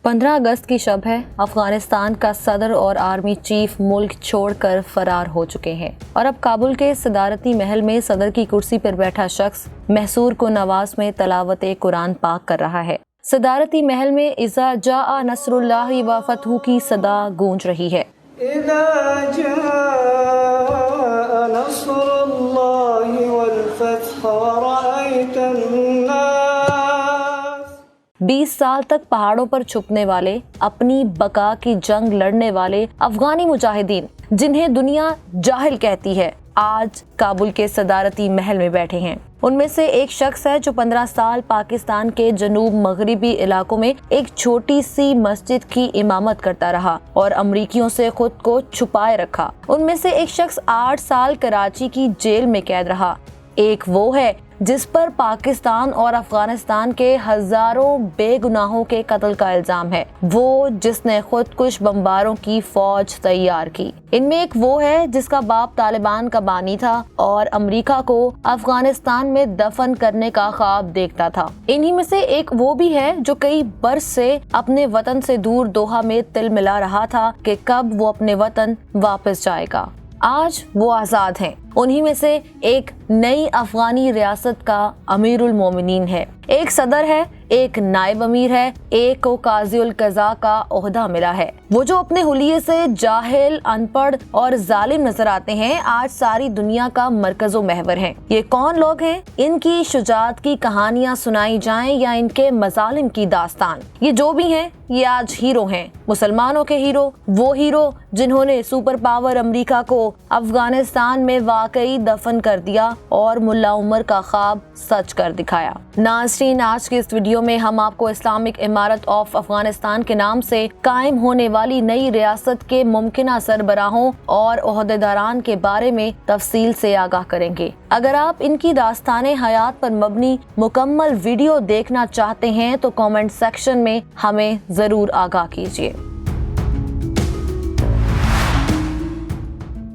15 अगस्त की शब है। अफगानिस्तान का सदर और आर्मी चीफ मुल्क छोड़कर फरार हो चुके हैं और अब काबुल के सदारती महल में सदर की कुर्सी पर बैठा शख्स महसूर को नवाज में तलावत कुरान पाक कर रहा है। सदारती महल में इज़ा जाअ नस्रुल्लाहि व फतहु की सदा गूंज रही है। 20 साल तक पहाड़ों पर छुपने वाले, अपनी बका की जंग लड़ने वाले अफगानी मुजाहिदीन, जिन्हें दुनिया जाहिल कहती है, आज काबुल के सदारती महल में बैठे हैं। उनमें से एक शख्स है जो 15 साल पाकिस्तान के जनूब मगरिबी इलाकों में एक छोटी सी मस्जिद की इमामत करता रहा और अमरीकियों से खुद को छुपाए रखा। उनमें से एक शख्स 8 साल कराची की जेल में कैद रहा। एक वो है जिस पर पाकिस्तान और अफगानिस्तान के हजारों बेगुनाहों के कत्ल का इल्जाम है, वो जिसने खुदकुश बमबारों की फौज तैयार की। इनमें एक वो है जिसका बाप तालिबान का बानी था और अमेरिका को अफगानिस्तान में दफन करने का ख्वाब देखता था। इन्हीं में से एक वो भी है जो कई बरस से अपने वतन से दूर दोहा में तिल मिला रहा था कि कब वो अपने वतन वापस जाएगा। आज वो आजाद हैं। उन्हीं में से एक नई अफगानी रियासत का अमीरुल मोमिनीन है। एक सदर है, एक नायब अमीर है, एक को काज़ीउल क़ज़ा का ओहदा मिला है। वो जो अपने हुलिये से जाहिल, अनपढ़ और जालिम नजर आते हैं, आज सारी दुनिया का मरकज़ो महवर हैं। ये कौन लोग हैं? इनकी शुजाअत की कहानियां सुनाई जाएं या इनके मजालिम की दास्तान, ये जो भी हैं, ये आज हीरो हैं। मुसलमानों के हीरो, वो हीरो जिन्होंने सुपर पावर अमेरिका को अफगानिस्तान में वाकई दफन कर दिया और मुल्ला उमर का ख्वाब सच कर दिखाया। नाज़रीन, आज के इस वीडियो में हम आपको इस्लामिक इमारत ऑफ अफगानिस्तान के नाम से कायम होने वाली नई रियासत के मुमकिना सरबराहों और ओहदेदारान के बारे में तफसील से आगाह करेंगे। अगर आप इनकी दास्ताने हयात पर मबनी मुकम्मल वीडियो देखना चाहते हैं तो कमेंट सेक्शन में हमें जरूर आगाह कीजिए।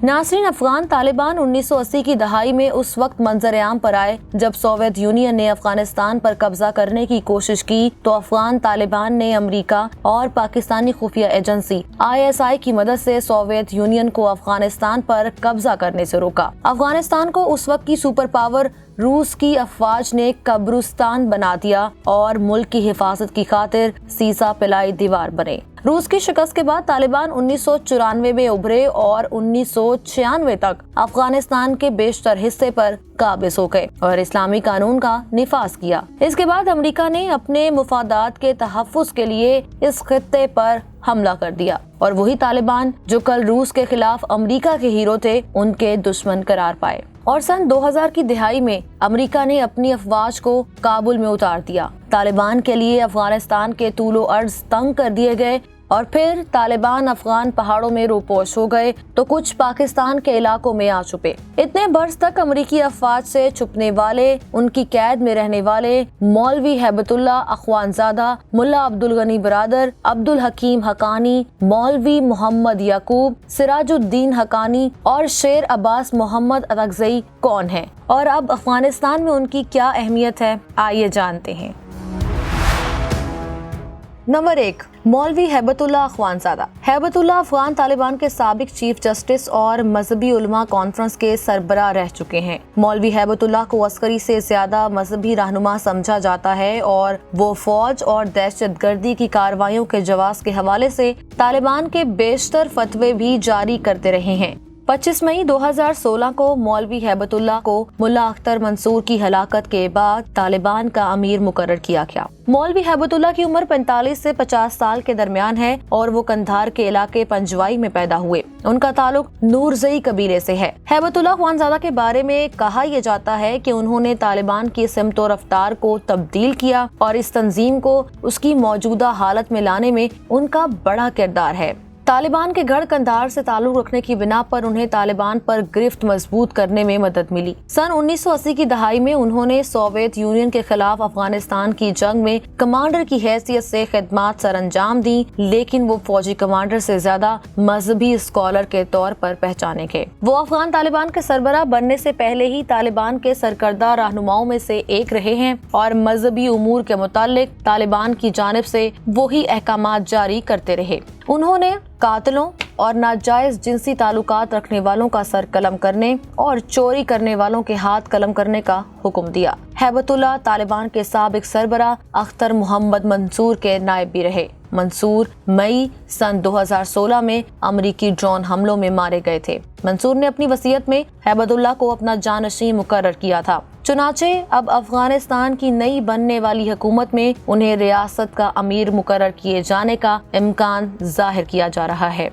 नाज़रीन, अफगान तालिबान 1980 की दहाई में उस वक्त मंजर-ए-आम पर आए जब सोवियत यूनियन ने अफगानिस्तान पर कब्जा करने की कोशिश की तो अफगान तालिबान ने अमेरिका और पाकिस्तानी खुफिया एजेंसी ISI की मदद से सोवियत यूनियन को अफगानिस्तान पर कब्जा करने से रोका। अफगानिस्तान को उस वक्त की सुपर पावर रूस की अफवाज ने कब्रिस्तान बना दिया और मुल्क की हिफाजत की खातिर सीसा पिलाई दीवार बने। रूस की शिकस्त के बाद तालिबान 1994 में उभरे और 1996 तक अफगानिस्तान के बेशतर हिस्से पर काबिज हो गए और इस्लामी कानून का निफाज किया। इसके बाद अमेरिका ने अपने मुफादात के तहफ़्फ़ुज़ के लिए इस खित्ते पर हमला कर दिया और वही तालिबान जो कल रूस के खिलाफ अमेरिका के हीरो थे, उनके दुश्मन करार पाए। और सन 2000 की दिहाई में अमेरिका ने अपनी अफवाज को काबुल में उतार दिया। तालिबान के लिए अफगानिस्तान के तूलो अर्ज तंग कर दिए गए और फिर तालिबान अफगान पहाड़ों में रोपोश हो गए तो कुछ पाकिस्तान के इलाकों में आ छुपे। इतने बरस तक अमेरिकी अफवाज से छुपने वाले, उनकी कैद में रहने वाले मौलवी हैबतुल्ला अखवानजादा, मुल्ला अब्दुल गनी बरादर, अब्दुल हकीम हकानी, मौलवी मोहम्मद याकूब, सिराजुद्दीन हकानी और शेर अब्बास मोहम्मद अतकज़ई कौन है और अब अफगानिस्तान में उनकी क्या अहमियत है, आइए जानते हैं। नंबर 1, मौलवी हैबतुल्ला अखवानजादा। हैबतुल्ला अफगान तालिबान के साबिक चीफ जस्टिस और मजहबी उलमा कॉन्फ्रेंस के सरबराह रह चुके हैं। मौलवी हैबतुल्ला को अस्करी से ज्यादा मजहबी रहनुमा समझा जाता है और वो फौज और दहशतगर्दी की कार्रवाइयों के जवाब के हवाले से तालिबान के बेशतर फतवे भी जारी करते रहे हैं। 25 मई 2016 को मौलवी हैबतुल्ला को मुल्ला अख्तर मंसूर की हलाकत के बाद तालिबान का अमीर मुकर्रर किया गया। मौलवी हैबतुल्ला की उम्र 45 से 50 साल के दरमियान है और वो कंधार के इलाके पंजवाई में पैदा हुए। उनका ताल्लुक नूरजई कबीले से है। हैबतुल्ला अखवानजादा के बारे में कहा यह जाता है कि उन्होंने तालिबान की सिमत और रफ्तार को तब्दील किया और इस तंजीम को उसकी मौजूदा हालत में लाने में उनका बड़ा किरदार है। तालिबान के गढ़ कंधार से ताल्लुक रखने की बिना पर उन्हें तालिबान पर गिरफ्त मजबूत करने में मदद मिली। सन 1980 की दहाई में उन्होंने सोवियत यूनियन के खिलाफ अफगानिस्तान की जंग में कमांडर की हैसियत से खिदमत सरअंजाम दी, लेकिन वो फौजी कमांडर से ज्यादा मजहबी स्कॉलर के तौर पर पहचाने गए। वो अफगान तालिबान के सरबराह बनने से पहले ही तालिबान के सरकर्दा रहनुमाओं में से एक रहे हैं और मजहबी उमूर के मुतालिक तालिबान की जानिब से वही अहकामात जारी करते रहे। उन्होंने कातिलों और नाजायज जिनसी ताल्लुकात रखने वालों का सर कलम करने और चोरी करने वालों के हाथ कलम करने का हुक्म दिया। हैबतुल्लाह तालिबान के साबिक सरबराह अख्तर मोहम्मद मंसूर के नायब भी रहे। मंसूर मई सन 2016 में अमरीकी ड्रोन हमलों में मारे गए थे। मंसूर ने अपनी वसीयत में हैबतुल्लाह को अपना जानशीं मुकर्रर किया था। चुनाचे अब अफगानिस्तान की नई बनने वाली हुकूमत में उन्हें रियासत का अमीर मुकर्रर किए जाने का इम्कान जाहिर किया जा रहा है।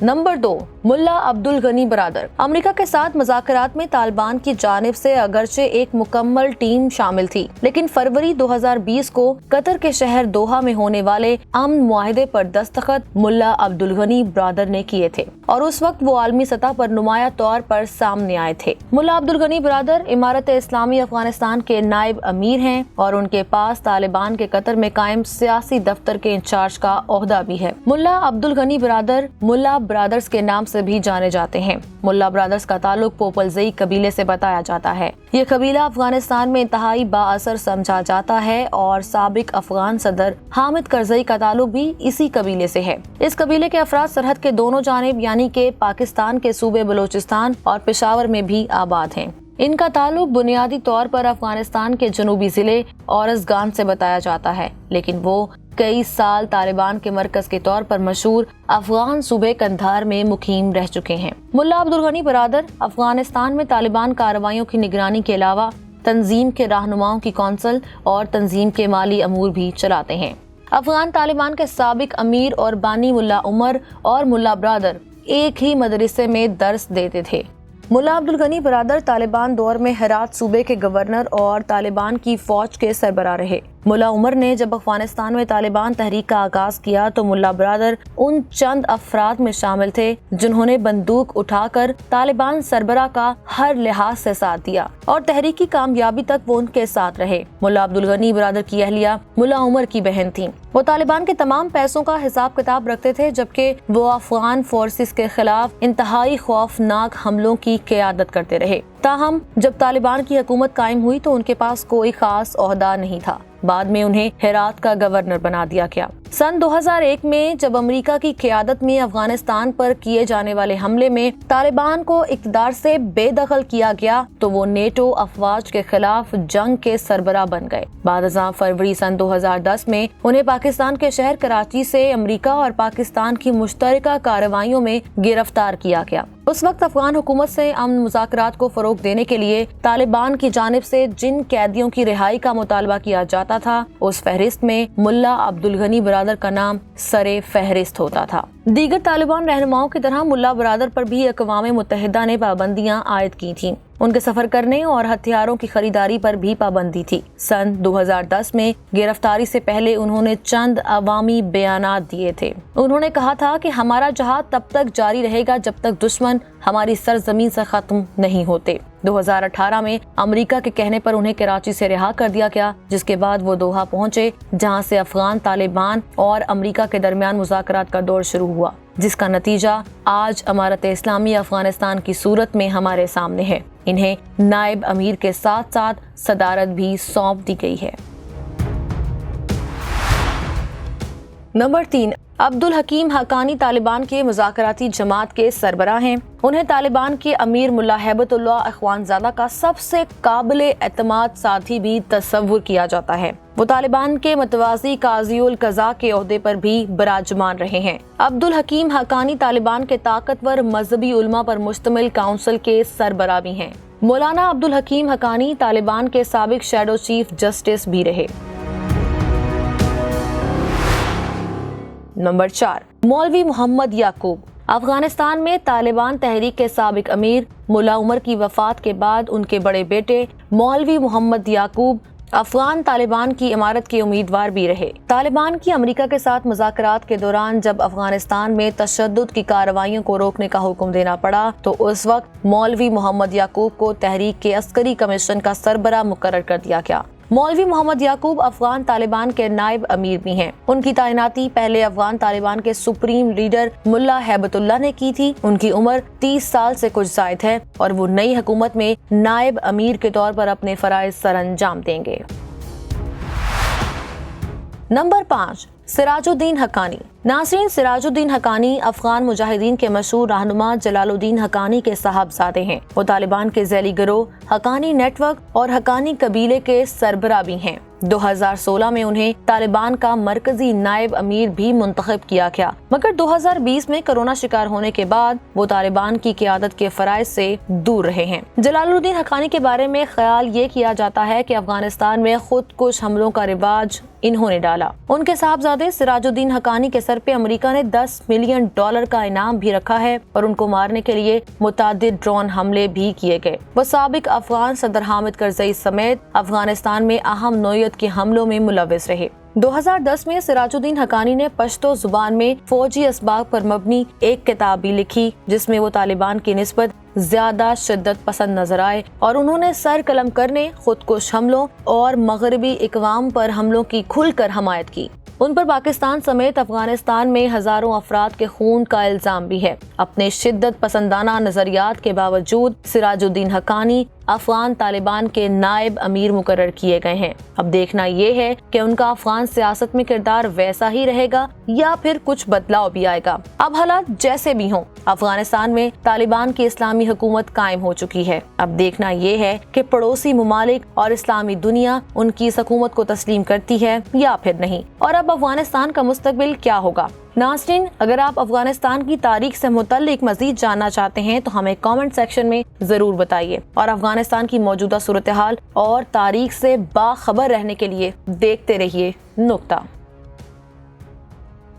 नंबर 2, मुल्ला अब्दुल गनी बरादर। अमेरिका के साथ मुज़ाकरात में तालिबान की जानिब से अगरचे एक मुकम्मल टीम शामिल थी, लेकिन फरवरी 2020 को कतर के शहर दोहा में होने वाले अमन मुआहिदे पर दस्तखत मुल्ला अब्दुल गनी बरादर ने किए थे और उस वक्त वो आलमी सतह पर नुमाया तौर पर सामने आए थे। मुल्ला अब्दुल गनी बरादर इमारत इस्लामी अफगानिस्तान के नायब अमीर हैं और उनके पास तालिबान के कतर में कायम सियासी दफ्तर के इंचार्ज का ओहदा भी है। मुल्ला अब्दुल गनी बरादर मुल्ला ब्रदर्स के नाम से भी जाने जाते हैं। मुल्ला ब्रदर्स का ताल्लुक पोपलजई कबीले से बताया जाता है। ये कबीला अफगानिस्तान में इंतहाई बाअसर समझा जाता है और साबिक अफगान सदर हामिद करजई का ताल्लुक भी इसी कबीले से है। इस कबीले के अफराद सरहद के दोनों जानिब यानी कि पाकिस्तान के सूबे बलोचिस्तान और पेशावर में भी आबाद हैं। इनका ताल्लुक बुनियादी तौर पर अफगानिस्तान के जनूबी जिले औरज़गान से बताया जाता है, लेकिन वो कई साल तालिबान के मरकज के तौर पर मशहूर अफगान सूबे कंधार में मुकीम रह चुके हैं। मुल्ला अब्दुल गनी बरादर अफगानिस्तान में तालिबान कार्रवाइयों की निगरानी के अलावा तंजीम के रहनुमाओं की कौंसिल और तंजीम के माली अमूर भी चलाते हैं। अफगान तालिबान के साबिक अमीर और बानी मुल्ला उमर और मुल्ला बरादर एक ही मदरसे में दर्स देते थे। मुल्ला अब्दुल गनी बरादर तालिबान दौर में हेरात सूबे के गवर्नर और तालिबान की फौज के सरबराह रहे। मुल्ला उमर ने जब अफगानिस्तान में तालिबान तहरीक का आगाज किया तो मुल्ला बरादर उन चंद अफराद में शामिल थे जिन्होंने बंदूक उठाकर तालिबान सरबराह का हर लिहाज से साथ दिया और तहरीक की कामयाबी तक वो उनके साथ रहे। मुल्ला अब्दुल गनी बरादर की अहलिया मुल्ला उमर की बहन थी। वो तालिबान के तमाम पैसों का हिसाब किताब रखते थे, जबकि वो अफगान फोर्सेस के खिलाफ इंतहाई खौफनाक हमलों की क़यादत करते रहे। ताहम जब तालिबान की हुकूमत कायम हुई तो उनके पास कोई खास ओहदा नहीं था। बाद में उन्हें हेरात का गवर्नर बना दिया गया। सन 2001 में जब अमेरिका की क़यादत में अफगानिस्तान पर किए जाने वाले हमले में तालिबान को इक़्तिदार से बेदखल किया गया तो वो नेटो अफवाज के खिलाफ जंग के सरबराह बन गए। बाद फरवरी सन 2010 में उन्हें पाकिस्तान के शहर कराची से अमेरिका और पाकिस्तान की मुश्तरका कार्रवाइयों में गिरफ्तार किया गया। उस वक्त अफगान हुकूमत से अमन मुज़ाकरात को फरोग देने के लिए तालिबान की जानिब से जिन कैदियों की रिहाई का मुतालबा किया जाता था उस फहरिस्त में मुल्ला अब्दुल गनी बरादर का नाम सरे फहरिस्त होता था। दीगर तालिबान रहनुमाओं की तरह मुल्ला बरादर पर भी अक़वाम मुत्तहिदा ने पाबंदियां आयद की थीं। उनके सफर करने और हथियारों की खरीदारी पर भी पाबंदी थी। सन 2010 में गिरफ्तारी से पहले उन्होंने चंद अवामी बयानात दिए थे। उन्होंने कहा था कि हमारा जहाद तब तक जारी रहेगा जब तक दुश्मन हमारी सरजमीन से खत्म नहीं होते। 2018 में अमेरिका के कहने पर उन्हें कराची से रिहा कर दिया गया, जिसके बाद वो दोहा पहुंचे जहां से अफगान तालिबान और अमेरिका के दरमियान मुज़ाकरात का दौर शुरू हुआ, जिसका नतीजा आज इमारत इस्लामी अफगानिस्तान की सूरत में हमारे सामने है। इन्हें नायब अमीर के साथ साथ सदारत भी सौंप दी गई है। नंबर 3, अब्दुल हकीम हकानी तालिबान के मुज़ाकराती जमात के सरबराह हैं। उन्हें तालिबान के अमीर मुल्ला हैबतुल्लाह अखवानज़ादा का सबसे काबिले एतमाद साथी भी तस्वुर किया जाता है। वो तालिबान के मतवाज़ी काज़ीउल क़ज़ा के ओहदे पर भी बराजमान रहे हैं। अब्दुल हकीम हकानी तालिबान के ताकतवर मजहबी उलमा पर मुश्तमिल काउंसिल के सरबराह भी हैं। मौलाना अब्दुल हकीम हकानी तालिबान के साबिक शैडो चीफ जस्टिस भी रहे। नंबर 4, मौलवी मोहम्मद याकूब। अफगानिस्तान में तालिबान तहरीक के साबिक अमीर मुल्ला उमर की वफात के बाद उनके बड़े बेटे मौलवी मोहम्मद याकूब افغان طالبان کی امارت کے امیدوار بھی رہے۔ طالبان کی امریکہ کے ساتھ مذاکرات کے دوران جب افغانستان میں تشدد کی کارروائیوں کو روکنے کا حکم دینا پڑا تو اس وقت مولوی محمد یعقوب کو تحریک کے عسکری کمیشن کا سربراہ مقرر کر دیا گیا۔ مولوی محمد یعقوب افغان طالبان کے نائب امیر بھی ہیں۔ ان کی تعیناتی پہلے افغان طالبان کے سپریم لیڈر ملا ہیبت اللہ نے کی تھی۔ ان کی عمر 30 سال سے کچھ زائد ہے اور وہ نئی حکومت میں نائب امیر کے طور پر اپنے فرائض سر انجام دیں گے۔ نمبر 5، سراج الدین حقانی۔ ناظرین، سراج الدین حقانی افغان مجاہدین کے مشہور رہنما جلال الدین حقانی کے صاحبزادے ہیں۔ وہ طالبان کے ذیلی گروہ حقانی نیٹ ورک اور حقانی قبیلے کے سربراہ بھی ہیں۔ 2016 میں انہیں طالبان کا مرکزی نائب امیر بھی منتخب کیا گیا، مگر 2020 میں کرونا شکار ہونے کے بعد وہ طالبان کی قیادت کے فرائض سے دور رہے ہیں۔ جلال الدین حقانی کے بارے میں خیال یہ کیا جاتا ہے کہ افغانستان میں خود کش حملوں کا رواج انہوں نے ڈالا۔ ان کے صاحبزادے سراج الدین حقانی کے سر پہ امریکہ نے $10 ملین کا انعام بھی رکھا ہے اور ان کو مارنے کے لیے متعدد ڈرون حملے بھی کیے گئے۔ وہ سابق افغان صدر حامد کرزئی سمیت افغانستان میں اہم نوعیت کے حملوں میں ملوث رہے۔ 2010 میں سراج الدین حقانی نے پشتو زبان میں فوجی اسباق پر مبنی ایک کتاب بھی لکھی جس میں وہ طالبان کی نسبت زیادہ شدت پسند نظر آئے اور انہوں نے سر قلم کرنے، خود کش حملوں اور مغربی اقوام پر حملوں کی کھل کر حمایت کی۔ ان پر پاکستان سمیت افغانستان میں ہزاروں افراد کے خون کا الزام بھی ہے۔ اپنے شدت پسندانہ نظریات کے باوجود سراج الدین حقانی افغان طالبان کے نائب امیر مقرر کیے گئے ہیں۔ اب دیکھنا یہ ہے کہ ان کا افغان سیاست میں کردار ویسا ہی رہے گا یا پھر کچھ بدلاؤ بھی آئے گا۔ اب حالات جیسے بھی ہوں، افغانستان میں طالبان کی اسلامی حکومت قائم ہو چکی ہے۔ اب دیکھنا یہ ہے کہ پڑوسی ممالک اور اسلامی دنیا ان کی اس حکومت کو تسلیم کرتی ہے یا پھر نہیں، اور اب افغانستان کا مستقبل کیا ہوگا۔ ناظرین، اگر آپ افغانستان کی تاریخ سے متعلق مزید جاننا چاہتے ہیں تو ہمیں کامنٹ سیکشن میں ضرور بتائیے، اور افغانستان کی موجودہ صورتحال اور تاریخ سے باخبر رہنے کے لیے دیکھتے رہیے نقطہ۔